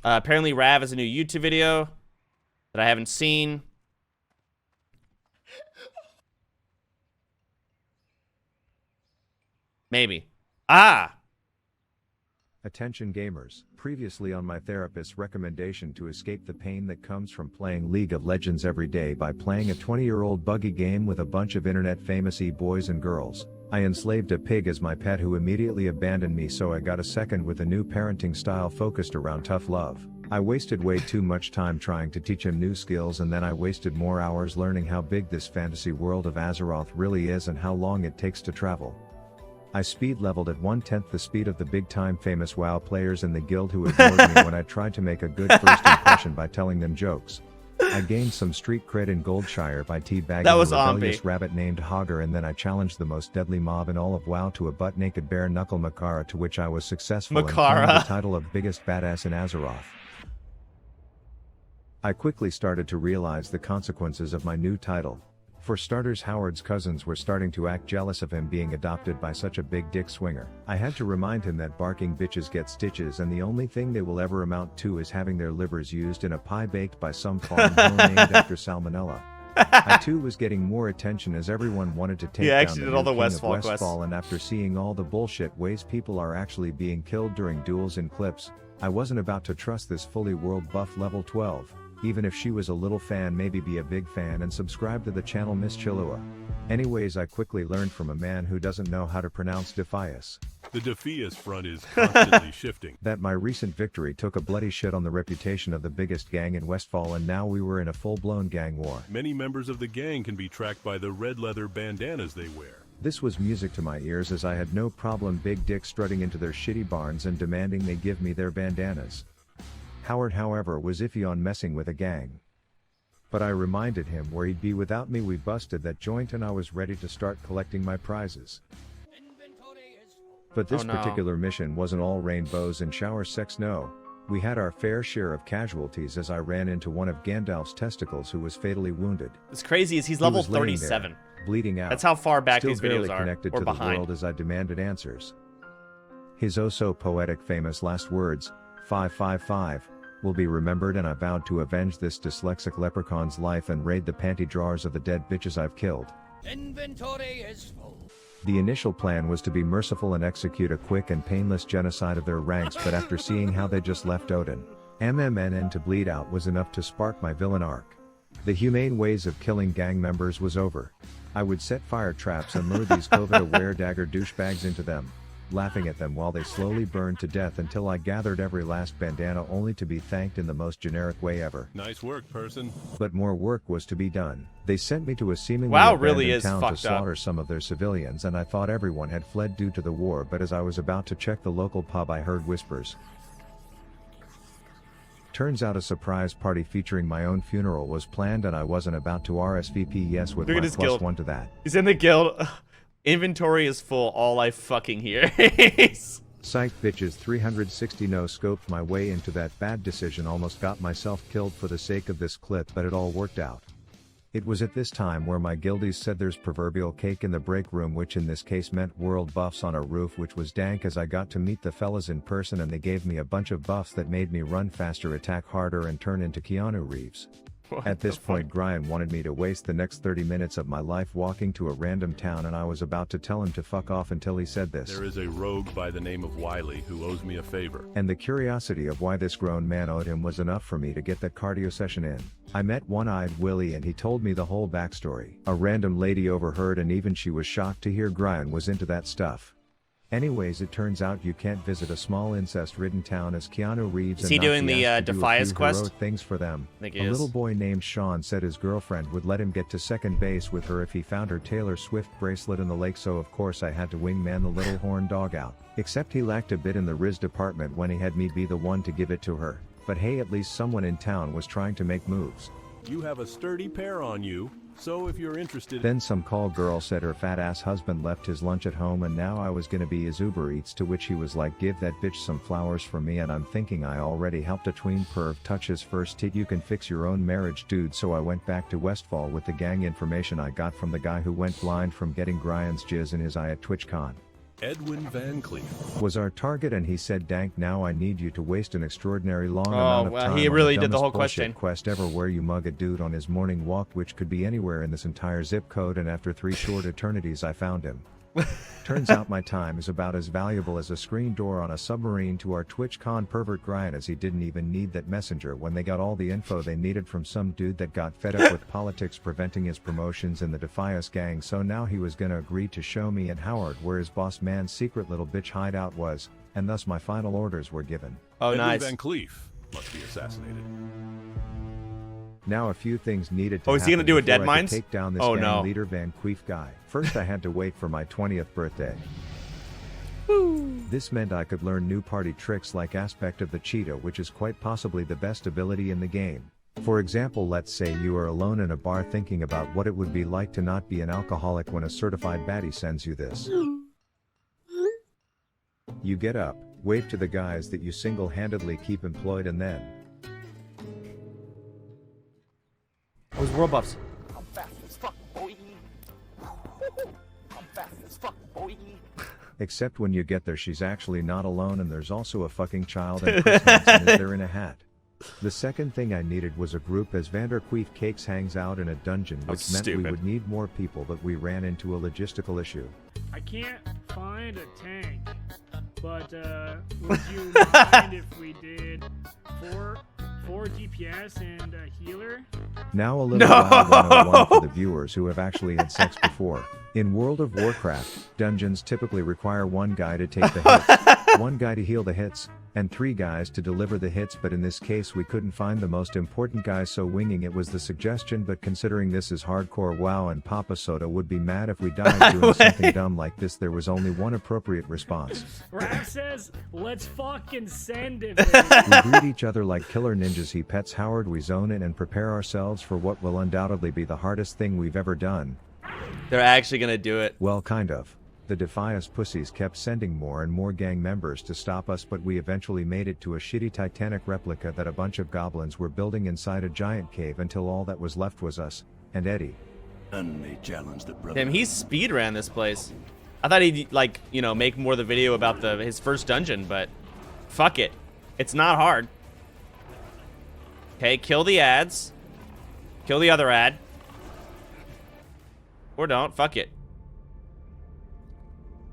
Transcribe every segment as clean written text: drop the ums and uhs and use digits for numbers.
Apparently Rav has a new YouTube video that I haven't seen. Maybe. Ah! Attention gamers, previously on my therapist's recommendation to escape the pain that comes from playing League of Legends every day by playing a 20-year-old buggy game with a bunch of internet famous boys and girls, I enslaved a pig as my pet who immediately abandoned me, so I got a second with a new parenting style focused around tough love. I wasted way too much time trying to teach him new skills, and then I wasted more hours learning how big this fantasy world of Azeroth really is and how long it takes to travel. I speed leveled at 1/10 the speed of the big-time famous WoW players in the guild who ignored me when I tried to make a good first impression by telling them jokes. I gained some street cred in Goldshire by teabagging a rebellious rabbit named Hogger, and then I challenged the most deadly mob in all of WoW to a butt-naked bare-knuckle Makara, to which I was successful and claimed the title of biggest badass in Azeroth. I quickly started to realize the consequences of my new title. For starters, Howard's cousins were starting to act jealous of him being adopted by such a big dick swinger. I had to remind him that barking bitches get stitches, and the only thing they will ever amount to is having their livers used in a pie baked by some farm named after salmonella. I too was getting more attention as everyone wanted to take down the new king of Westfall, and after seeing all the bullshit ways people are actually being killed during duels in clips, I wasn't about to trust this fully world buff level 12. Even if she was a little fan, maybe be a big fan and subscribe to the channel Miss Chilua. Anyways, I quickly learned from a man who doesn't know how to pronounce Defias. The Defias front is constantly shifting. That my recent victory took a bloody shit on the reputation of the biggest gang in Westfall, and now we were in a full-blown gang war. Many members of the gang can be tracked by the red leather bandanas they wear. This was music to my ears, as I had no problem big dick strutting into their shitty barns and demanding they give me their bandanas. Howard, however, was iffy on messing with a gang. But I reminded him where he'd be without me. We busted that joint and I was ready to start collecting my prizes. But this particular mission wasn't all rainbows and shower sex, no. We had our fair share of casualties as I ran into one of Gandalf's testicles who was fatally wounded. What's crazy is he's level 37. There, bleeding out. That's how far back these videos still are, connected or to behind. the world as I demanded answers. His oh-so-poetic famous last words, 555, will be remembered, and I vowed to avenge this dyslexic leprechaun's life and raid the panty drawers of the dead bitches I've killed. Inventory is full. The initial plan was to be merciful and execute a quick and painless genocide of their ranks, but after seeing how they just left Odin, MMNN to bleed out was enough to spark my villain arc. The humane ways of killing gang members was over. I would set fire traps and lure these COVID-aware dagger douchebags into them, laughing at them while they slowly burned to death until I gathered every last bandana, only to be thanked in the most generic way ever. Nice work, person. But more work was to be done. They sent me to a seemingly abandoned town to slaughter some of their civilians, and I thought everyone had fled due to the war, but as I was about to check the local pub I heard whispers. Turns out a surprise party featuring my own funeral was planned, and I wasn't about to RSVP yes with my +1 to that. He's in the guild. Inventory is full, all I fucking hear. Psych bitches 360 no-scoped my way into that bad decision, almost got myself killed for the sake of this clip, but it all worked out. It was at this time where my guildies said there's proverbial cake in the break room, which in this case meant world buffs on a roof, which was dank as I got to meet the fellas in person, and they gave me a bunch of buffs that made me run faster, attack harder, and turn into Keanu Reeves. At this point, Brian wanted me to waste the next 30 minutes of my life walking to a random town, and I was about to tell him to fuck off until he said this. There is a rogue by the name of Wiley who owes me a favor. And the curiosity of why this grown man owed him was enough for me to get that cardio session in. I met One-Eyed Willie and he told me the whole backstory. A random lady overheard, and even she was shocked to hear Brian was into that stuff. Anyways, it turns out you can't visit a small incest-ridden town as Keanu Reeves. Is he doing the Defias quest? Things for them. I think he is. Little boy named Sean said his girlfriend would let him get to second base with her if he found her Taylor Swift bracelet in the lake, so of course I had to wingman the little horn dog out. Except he lacked a bit in the Riz department when he had me be the one to give it to her. But hey, at least someone in town was trying to make moves. You have a sturdy pair on you. So if you're interested. Then some call girl said her fat ass husband left his lunch at home and now I was gonna be his Uber Eats, to which he was like, give that bitch some flowers for me, and I'm thinking I already helped a tween perv touch his first tit. You can fix your own marriage, dude. So I went back to Westfall with the gang information I got from the guy who went blind from getting Brian's jizz in his eye at TwitchCon. Edwin Van Queef. Was our target, and he said, "Dank, now I need you to waste an extraordinary long amount of well, time he on really the did the dumbest whole bullshit question. quest ever, where you mug a dude on his morning walk, which could be anywhere in this entire zip code, and after 3 short eternities I found him." Turns out my time is about as valuable as a screen door on a submarine to our TwitchCon pervert Brian, as he didn't even need that messenger when they got all the info they needed from some dude that got fed up with politics preventing his promotions in the Defy Us gang, so now he was gonna agree to show me and Howard where his boss man's secret little bitch hideout was, and thus my final orders were given. Oh, Edwin nice. Van Queef must be assassinated. Now a few things needed to Oh, is he gonna happen do a before I could Deadmines? take down this Oh, gang no. leader Van Queef guy. First I had to wait for my 20th birthday. This meant I could learn new party tricks like Aspect of the Cheetah, which is quite possibly the best ability in the game. For example, let's say you are alone in a bar thinking about what it would be like to not be an alcoholic when a certified baddie sends you this. You get up, wave to the guys that you single-handedly keep employed, and then Oh, his world buffs. I'm fast as fuck, boy. I'm fast as fuck, boy. except when you get there she's actually not alone, and there's also a fucking child and Chris Hansen is there in a hat. The second thing I needed was a group, as Vander Queef Cakes hangs out in a dungeon, which That's meant we stupid. would need more people, but we ran into a logistical issue. I can't find a tank, but would you mind if we did four DPS and a healer? Now a little Wild 101 for the viewers who have actually had sex before. In World of Warcraft, dungeons typically require 1 guy to take the hits, 1 guy to heal the hits, and 3 guys to deliver the hits, but in this case we couldn't find the most important guy, so winging it was the suggestion. But considering this is hardcore WoW and Papa Soda would be mad if we died doing something dumb like this, there was only one appropriate response. Ravs says, let's fucking send it. We greet each other like killer ninjas. He pets Howard, we zone in and prepare ourselves for what will undoubtedly be the hardest thing we've ever done. They're actually gonna do it. Well, kind of. The Defy Us pussies kept sending more and more gang members to stop us, but we eventually made it to a shitty Titanic replica that a bunch of goblins were building inside a giant cave, until all that was left was us and Eddie. And they challenge the brother. Damn, he speed ran this place. I thought he'd, like, you know, make more of the video about his first dungeon, but fuck it. It's not hard. Okay, kill the ads. Kill the other ad. Or don't. Fuck it.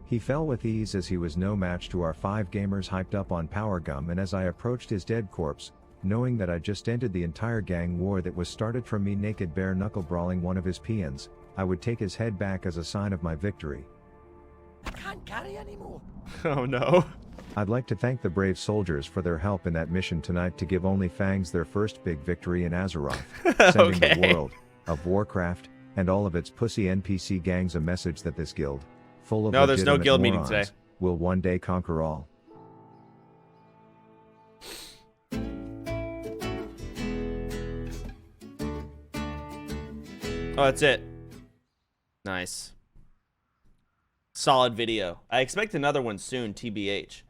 He fell with ease, as he was no match to our 5 gamers hyped up on power gum, and as I approached his dead corpse, knowing that I just ended the entire gang war that was started from me naked bare knuckle brawling one of his peons, I would take his head back as a sign of my victory. I can't carry anymore. Oh no. I'd like to thank the brave soldiers for their help in that mission tonight to give Only Fangs their first big victory in Azeroth, sending the Okay. world of Warcraft and all of its pussy NPC gangs a message that this guild, full of No, there's no legitimate guild meeting morons, today. will one day conquer all. Oh, that's it. Nice. Solid video. I expect another one soon, TBH.